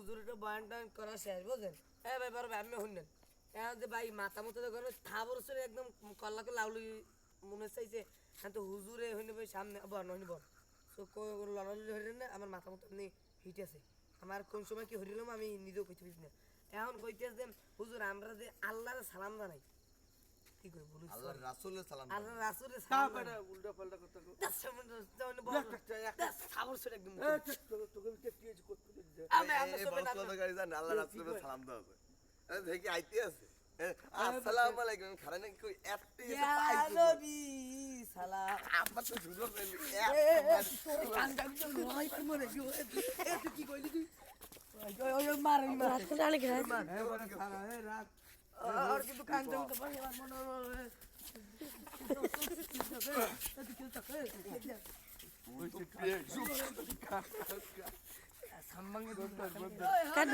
হুজুরের বয়ান টয়ান করা শেষ বুঝলেন হ্যাঁ ভাই বড় ভাই আমি শুনলেন এখন যে ভাই মাথা মতো করে থাবরসরে একদম কল্লাকে লাউলি মনে চাইছে হ্যাঁ তো হুজুরে হইনি ভাই সামনে বন হইনি বন সো লড়ালি হইলেন না আমার মাথা মতো এমনি হিট আছে আমার কোন সময় কি হরিলাম আমি নিজেও কইতে পারছি না এখন কইতেছে যে হুজুর আমরা যে আল্লাহর সালাম জানাই কি কই বলুন আল্লাহর রাসূলের সালাম আল্লাহর রাসূলের তা সালাম বেটা উল্টা পাল্টা কথা কও। থাবরসরে একদম এই তোকে টেস্ট করতে দে। আমি আমরা এই সবাই বস কথা গাড়ি জান আল্লাহর রাসূলের সালাম দাও এ দেখি আইতে আছে আসসালামু আলাইকুম খারা নাকি কই এত ইয়া নবী সালাম আব্বা তো সুযোগ পেলি তোর কান গাবি তো নয় কি মরে গিয়ে তুই কি কইলি তুই ওই মার রাত করে আলে গেছে এই বড় খারা এই রাত আর কিন্তু কান গাবি তো পারি আমার মনে ওই সে সাম্বাঙ্গে কাট